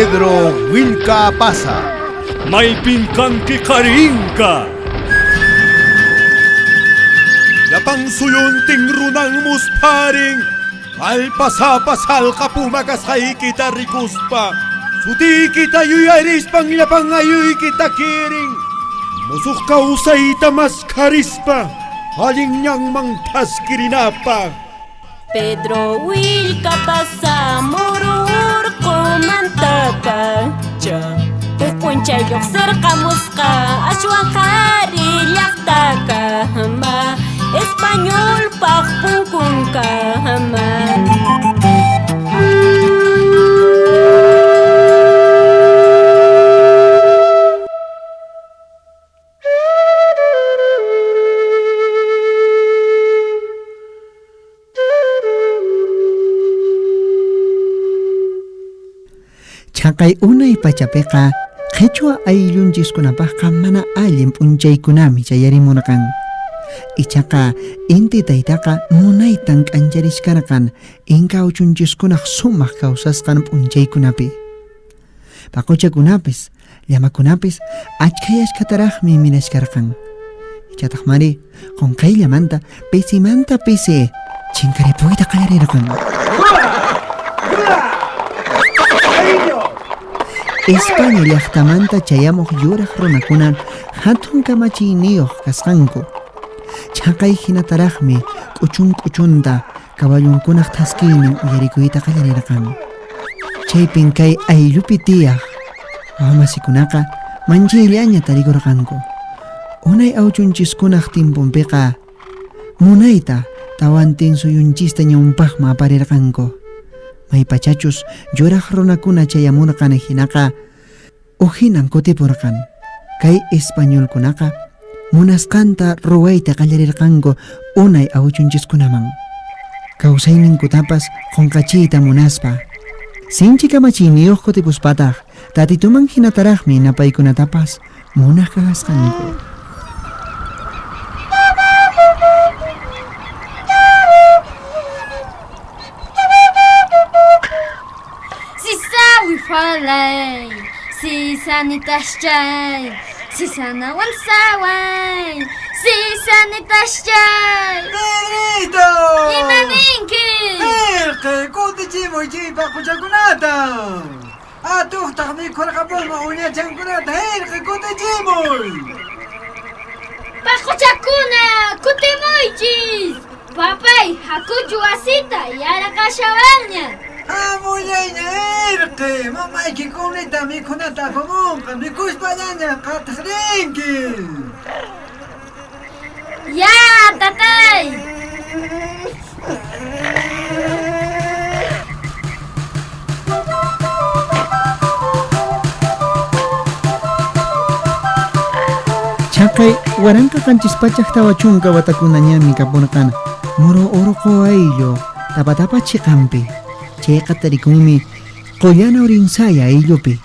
Pedro Wilka Pasa. May pingkang kikaringka. Yapang suyunting runang musparing. Alpasa-pasal kapumakasay kita rikuspa. Suti kita yuyaris pang yapang ayoy kita kiring. Musuk kausay tamas karispa. Haling niyang mangtas kirinapa. Pedro Wilka Pasa murur kumantaka cha pupuncha yoksar kamuska aswang kari yaktaka ma Espanyol pakpungkung ka ma. Chakay unay pachapeka Quechua ayllunchikkunapaqqa mana allim p'unchaykunami chayarimunakan. Ichaqa inti taytaqa munaytan k'anchariskarqan inka uchunchikkunaq sumaq kawsasqan p'unchaykunapi. Paquchakunapis llamakunapis achkataraqmi minaskarqan. Ichataq mari qunqayllamanta pisimanta pisi chinkaripuyta qallarirqan. España llaqtamanta chayamuq yuraq runakunan hatun kamachiyniyuq kasqanku. Chaqay hinataraqmi k'uchunta kawallunkunaq taskiynin uyarikuyta qallarirqan. Chaypin kay ayllupi tiyaq wawamasikunaqa manchayllaña tarikurqanku. Unay awchunchikkunaq timpunpiqa munayta tawantin suyunchista ñawpaqma aparirqanku. May pachachus yuraq runakuna chayamurqan hinaqa uhinan kutipurqan. Kay españolkunaqa munasqanta ruwayta qallarirqanku unay awchunchikkunaman. Kawsayninkutapas qunqachiyta munaspa. Sinchi kamachiyniyuq kutipuspataq tatituman hinataraqmi napaykunatapas munaq kasqanku. Falay, si sanitaschay, si sanawan saway, si sanitaschay. Pedrito! Imaninki! Erke, kutichimoy chipa kuchakunata. Atuqtaq mikhurqapurma uñachankunata, erke kutichimoy. Paquchakuna, kutimuychis. Papay, hakuchu wasita, yarakashawaña. Amulayña erke, mamayki kunita mikhunata apamunqa, mikhuspallaña qataqrinki. Ya, tatay! Chaqay waranqa qanchispachaq tawa chunka watakunañami kapunaqana. Muro uruqu ayllu tapa chiqampi. Chayqa tarikunmi qullana urinsaya ayllupi.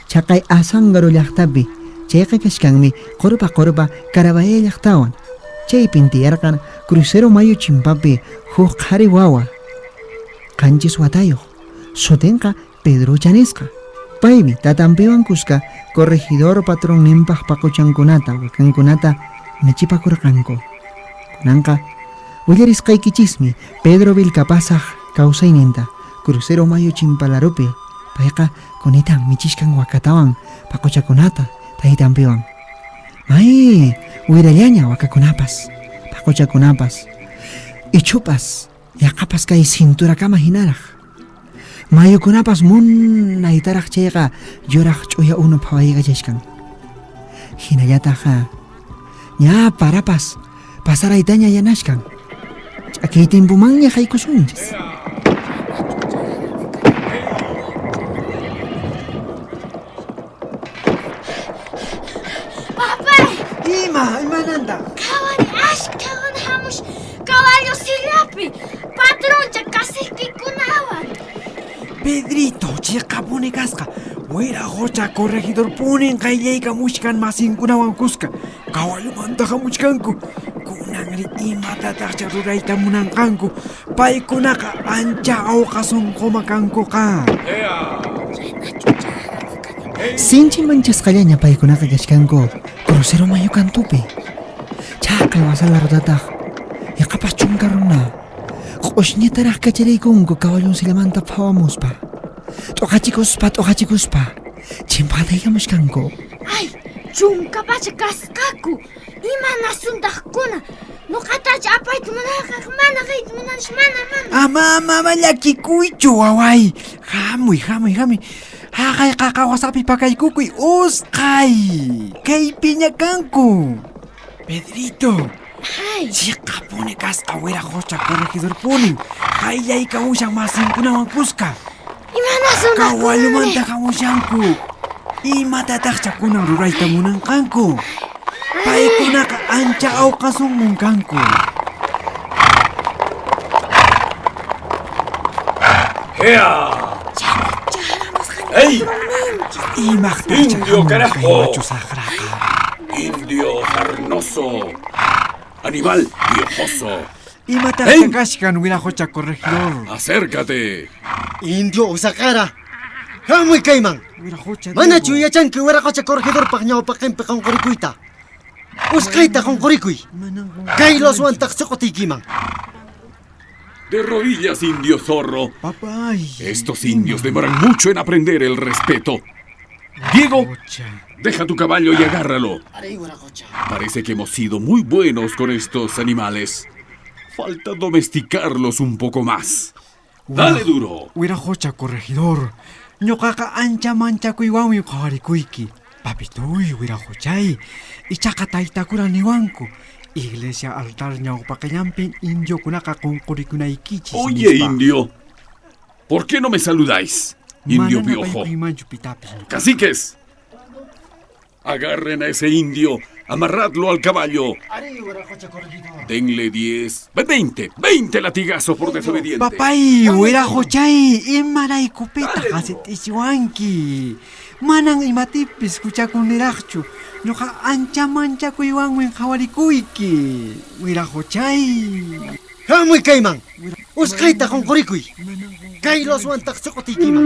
Chaqay Azángaro llaqtapi. Chayqa kashkanmi qurpa Carabaya llaqtawan. Chaypin tiyarqan crucero mayo chimpapi huk qhari wawa. Qanchis watayuq. Sutinqa Pedro Chanisqa. Paymi tatampiwan kusqa corregidor patrón nimpaq paquchankunata wakankunata michipakurqanku. Kunanqa willarisqaykichismi Pedro Wilka Pasaq kawsayninta crucero mayo chimpalarupi payqa kunitan michishkan wakatawan paquchakunata taytampiwan. May wirallaña wakakunapas paquchakunapas ichupas yaqapas kay cinturakama hinaraq. Mayukunapas munaytaraq chayqa yuraq ch'uya unu phawayqachashkan. Hinallataqa ña parapas pasaraytaña yanashkan. Ch'akiy timpumanña haykusunchis. Imananta? Kawari ashkawan hamush caballo sillapi patroncha kasiqikunawan. Pedrito, chiqa puni kasqa. Wira hocha corregidor punin qayllayka mushkan masinkunawan kusqa. Kawallumanta hamuchkanku. Kunanri imatataqcha rurayta munanqanku. Paykunaqa ancha awqa sunquma kankuqa. sinchi manchasqalla ñapaykunaqa kachkanku crucero mayu kantupi. Chaqay wasalarutataj iqapas chunka runa q'ushñitaraq kacharaykunku kawallunsillamanta phawamuspa. T'uqachikuspa chimpaqtaykamushkanku. Ay, chunka pacha kasqaku. Imana suntaqkuna. Nuqatacha apayta munarqaq mana qhayta munanish mana. Ama llakikuychu waway. Hamuy. Haqay qaqawasapi pakaykukuy usqay. Kaypiña kanku. Pedrito. Ay, Chiqapuni kasqa wiraqucha corregidor punin. Qayllayka ushan masinkunawan kusqa. imana suntaqkuna. Kawallumanta hamushanku. Imatataqcha kunan rurayta munanqanku. Paykunaqa ancha awqasunmun kanku. ¡Ea! ¡Ey! Imaqtacha Indio, carajo. hamunqaywachu saqraqa. Indio sarnoso. Animal piojoso. Imataqcha ¡Ey! kashkan wiraqucha corregidor. Acércate. Indio usaqara. Hamuy kayman. Wiraqucha Manachu yachanki waraqucha corregidorpaq ñawpaqinpi qunqurikuyta. Usqayta qunqurikuy. Kay loswantaq suqutiykiman. De rodillas, indio zorro. Papay. Estos indios demoran mucho en aprender el respeto. Diego, deja tu caballo y agárralo. Parece que hemos sido muy buenos con estos animales. Falta domesticarlos un poco más. Dale duro. Wiraqucha corregidor. Ñuqaqa ancha manchakuywanmi qawarikuyki. Papituy wiraquchay. Ichaqa taytakura niwanku. Iglesia altar ñawpaqallampin indiokunaqa qunqurikunaykichis. Oye, indio. ¿Por qué no me saludáis? Indio Manana piojo. paykuymanchu pitapis. Caciques. Agarren a ese indio. Amarradlo al caballo. Denle 10, 20 latigazos por desobediente. Papay, wiraquchay, imaraykupita qasitisiwanki. Manan imatipis huchakuniraqchu. Ñuqa ancha manchakuywanmi qawarikuyki. Wiraquchay. Hamuy kayman. Usqayta qunqurikuy. Kay loswantaq suqutiykiman.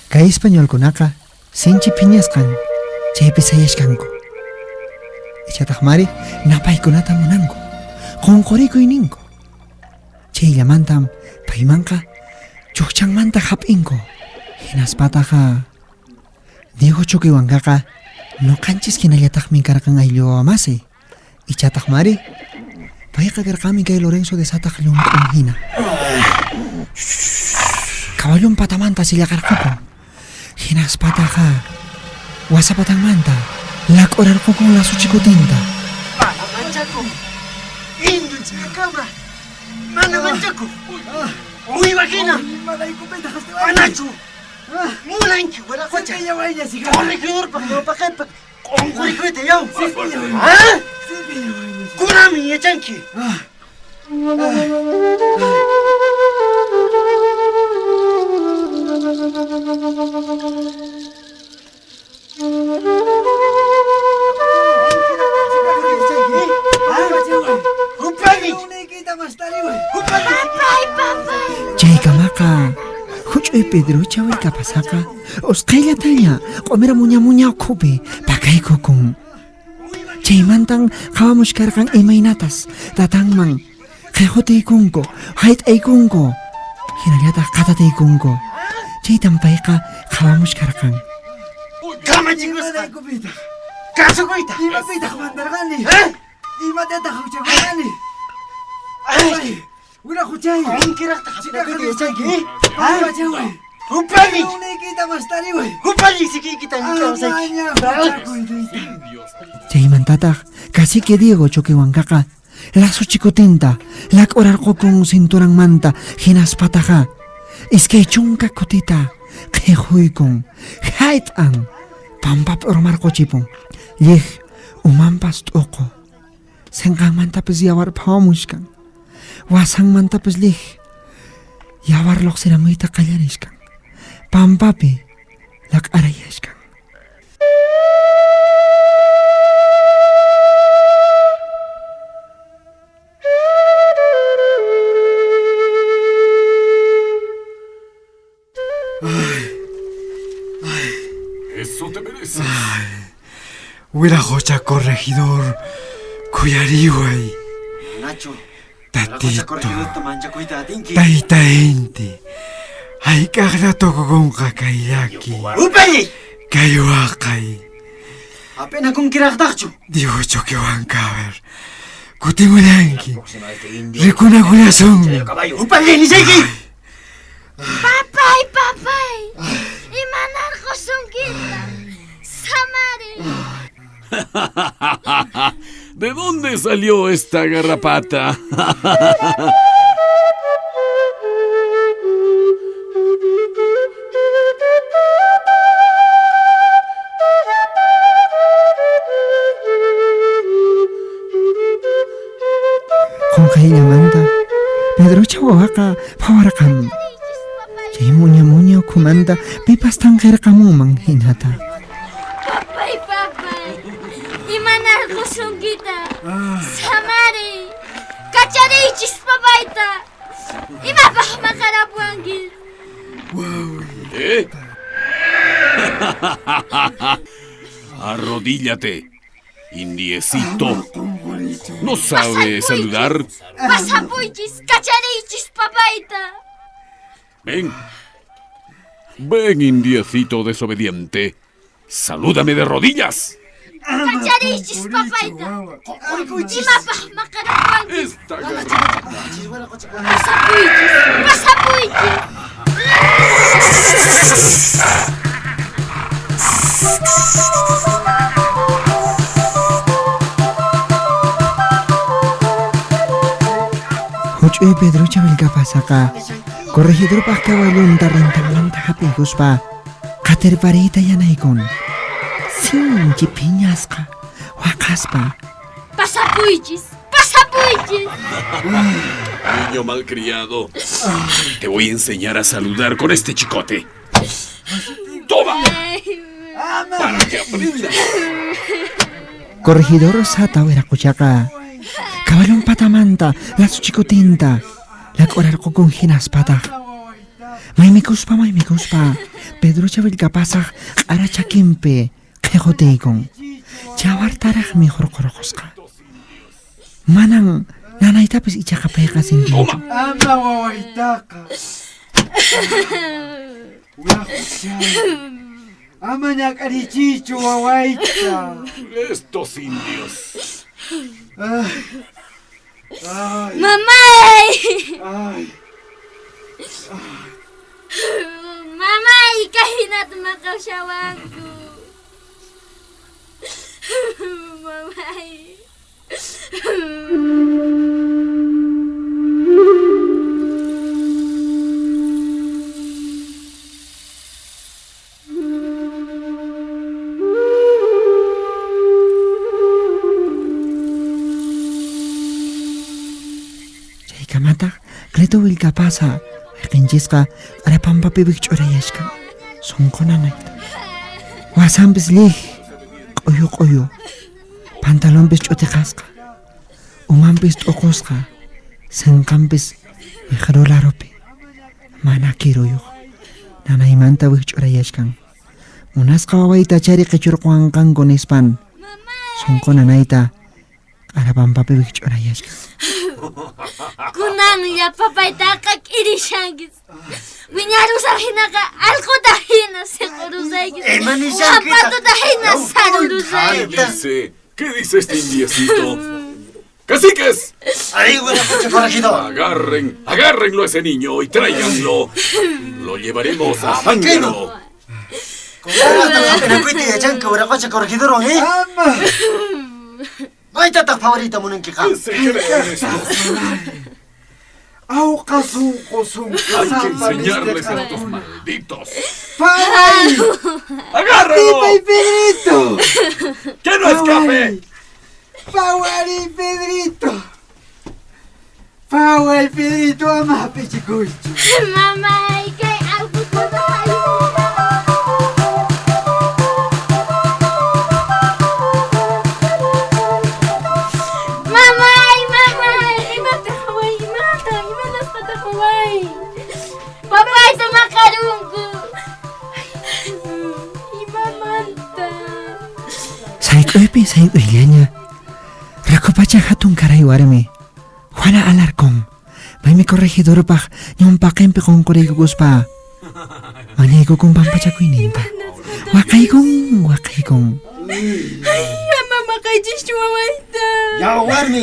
Kay españolkunaqa sinchi phiñasqan chaypi sayashkanku. Ichataq mari napaykunata munanku qunqurikuy ninku. Chayllamantam paymanqa chukchanmanta hap'inku. Hinaspataqa Diego Chuquiwankaqa nuqanchis hinallataqmi karqan ayllu amasi. Ichataq mari payqa karqanmi kay Lorenzo de Sataq llump'un hina. Kawallun patamanta sillakarqukun. Hinaspataqa wasapatanmanta lak'urarqukun lasuchikutinta. Mana manchaku. Indio chikama. Mana manchaku. Uy, vagina. Manachu. Mulanki waraqucha. Corregidorpaq ñawpaqinpaq qunqurikuyta yaw. ¿Ah? Kunami yachanki. Chaykamaqa huch'uy Pedrocha willkapasaqa usqaylataña q'umira muña ukhupi pakaykukun. Chaymantan qawamushkarqan imaynatas tatanman qhiqutiykunku hayt'aykunku hinallataq qatatiykunku. Chaytan payqa qawamushkarqan. Kamachikusta. Kasukuyta. Imapitaq mandarqani. Imatataq huchakurqani. Ay. Wiraquchay. Ankiraqta hap'inakuyta yachanki. Hupani. Hupani sikiykita nikawsayki. Chaymantataq cacique Diego Chuquiwankaqa lasuchikutinta lak'urarqukun cinturanmanta hinaspataqa iskay chunka kutita qhiqhuykun hayt'an pampapi urmarquchipun lliq umanpas t'uqu sinqanmantapis yawar phawamushkan wasanmantapis lliq yawar lluqsiramuyta qallarishkan pampapi lak'arayashkan. Eso te mereces. Huirajocha corregidor. Cuyariway. Nacho. Tatito. corregidor mancha cuita tinki. Taitainti. Ay kaglato con kakayaki. Upali. Kayuakay. Apenas con kirakdacho. Digo choquewan kaber. Kutimulanki. Rikuna kuyasun. Upali ni seki. Papay, papay. Imanar ko sungkita. Samari. ¿De dónde salió esta garrapata? Kung kahilamanta, Pedro chawaka pawarakam. Jay munya kumanda, pipastang kamu manghinata. Papay, papay. Imanar ko sungkita. Samari. Kacharichis papaita. Imapah makarapuanggil. ¿Eh? Arrodíllate, indiecito. ¿No sabe saludar? Pasapuichis, kacharichis papaita. Ven. Ven, indiecito desobediente. Salúdame de rodillas. Kacharichis papaita. Imapah makarapuanggil. Esta garrapata. Pasapuichis. Huchoy Pedro chawilka pasaka. Corregidor pahkawalunta rintamanta hapiguspa. Katerparita yanaykun. Sinchi piñasqa. Wakaspa. Pasapuichis. Pasapuichis. Niño malcriado. Te voy a enseñar a saludar con este chicote. ¡Toma! Para que aprendas. Corregidor sata wirakuchaka. Kabalong patamanta, la suchikotinta. La korarko con hinas patah. May mikuspa. Pedro chawilka pasah arachakimpe. Kejoteikon. Chawartaraj mejor korokosqa. Manang nanaytapis ichaqapayqa sinticho. Ama wawaitaka. Ama ñakarichichu wawaita. Estos indios. Mamay. Ay. Mamay, kahinat makasyawanku. Mamay. Kamata, kleto wilka pasa. Kinjiska, arapampa pibik chorayashka. Sonkona naita. Wasampis lih. Qoyo. Pantalompis chotekasqa. Umampis tokosqa. Sankampis mijarolaropi. Mana kiroyuq. Nanaymanta wik chorayashkan. Munasqa wawaita chari qichurqwanqan konispan. Sonkona naita. Arapampa pibik chorayashka. Kunang ya papaitaka kirishangis. Wiñaru sahinaka algo tahina segurusagis. Zapato tahina sarurusagis. ¿Qué dice este indiecito? ¡Caciques! Ahí, buena coche corregidor. Agárrenlo a ese niño y tráiganlo. Lo llevaremos a Zángaro. Apenas cuite de chanca, buena coche corregidor, ¿eh? Ama. Ay, tata favorita munenquija. ¿Qué se creen estos? Hay Hay que enseñarles a estos malditos. ¡Pay! ¡Agárrenlo! ¡Pipa y Pedrito! ¡Que no escape! ¡Power y Pedrito! ¡Power y Pedrito! ¡Ama, pechicucho! Mamay, kay algo ko na kayo. Chay uyllaña rakupacha hatun karay warmi Juana Alarcón maymi corregidorpaq ñawpaqinpi qunquriykuspa mañaykukun pampachakuyninta waqaykun Mama kaychis mamayta. Ya warmi.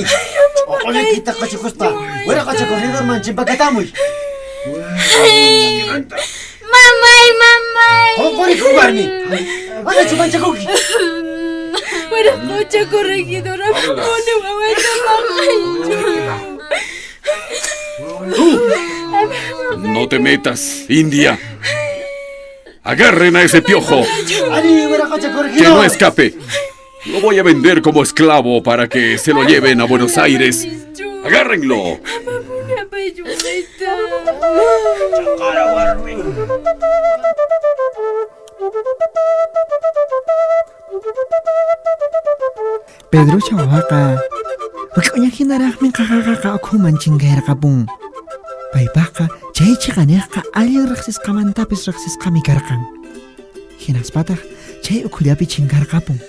Oqollaykita qachikuspa. Wira qacha corredorman chimpakatamuy. Mamay. Qunqurikun warmi. Mana chupanchakuki. Wala cocha corregidora. Pone mamayta No te metas, India. Agarren a ese piojo. Ani, wira qacha Que corregidor. no escape. Lo voy a vender como esclavo para que se lo lleven a Buenos Aires. ¡Agárrenlo! Pedro Chawaqa wik'uña hinaraqmi qaqaqa ukhuman chinkayrqapun paypaqa chay chiqaniqqa allin riqsisqamantapis riqsisqami karqan hinaspataq chay ukhullapi chinkarqapun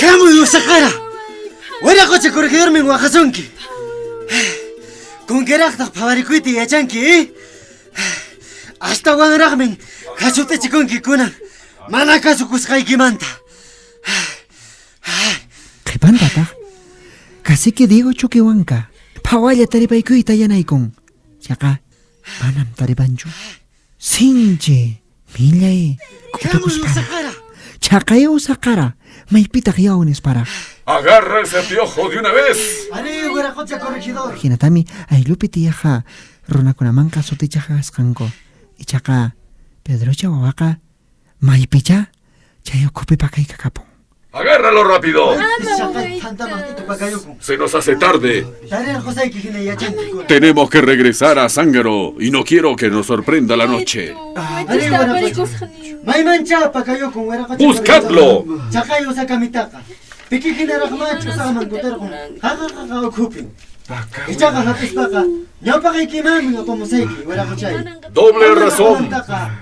¡Hamuy usaqara! ¡Wira qacha corregidormin waqasunki! Kunkeraqtaq phawarikuyta yachanki, hasta wanraqmin kachutachikunki kunan mana kasukusqaykimanta. Qhipantataq kasiki Diego Chuquiwanqa phawalla taripaykuyta yanaykun chaqa manam taripanchu sinchi millay ¡Hamuy k'utakuspara usaqara! chaqay usaqara maypitaq yawnispara ¡Agarra ese piojo de una vez! Ani, wira qacha corregidor. hinatami ayllupi tiyaqa runakunamanqa sutichaqa asqanku ichaqa Pedrocha wawaqa maypicha chay ukhupi pakayqa kapun ¡Agárralo rápido! Shaqay tanta maqtita pakayukun. Se nos hace tarde. Tarir qusayki hina yachanki kunan. Tenemos que regresar a Zángaro y no quiero que nos sorprenda la noche. Maymancha pakayukun wira qacha ¡Buscadlo! corregidor. Chaqay usakamitaqa. Piki hinaraqmanchu saqaman kutarqun. Qaqa ukhupin. Ichaqa hapispaqa ñawpaqaykimami apamusayki wira qachay. Doble razón.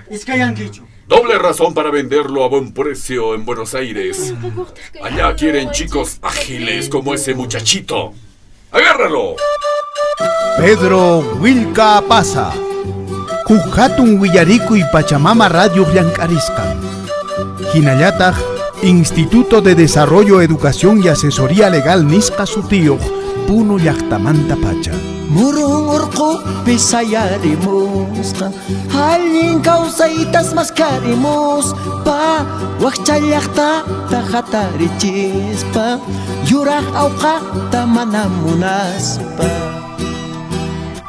Iskayankichu. Doble razón para venderlo a buen precio en Buenos Aires. Allá quieren chicos ágiles como ese muchachito. ¡Agárralo! Pedro Wilka Pasa Kujatun Willariku y Pachamama Radio Llancarisca Hinallataq Instituto de Desarrollo, Educación y Asesoría Legal Nisqa Sutiyuq Puno Llaqtamanta Pacha Murung urqupi sayarimusqa Hallin kawsaytas maskarimuspa Wakcha llaqtata hatarichispa Yuraq awqaqta mana munaspa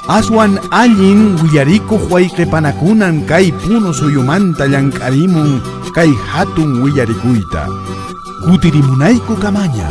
Aswan allin Willariku Huayqipanakunan Kay Puno Suyumanta Llank'arimun Kay Hatun Willarikuyta Kutirimunayku kamaña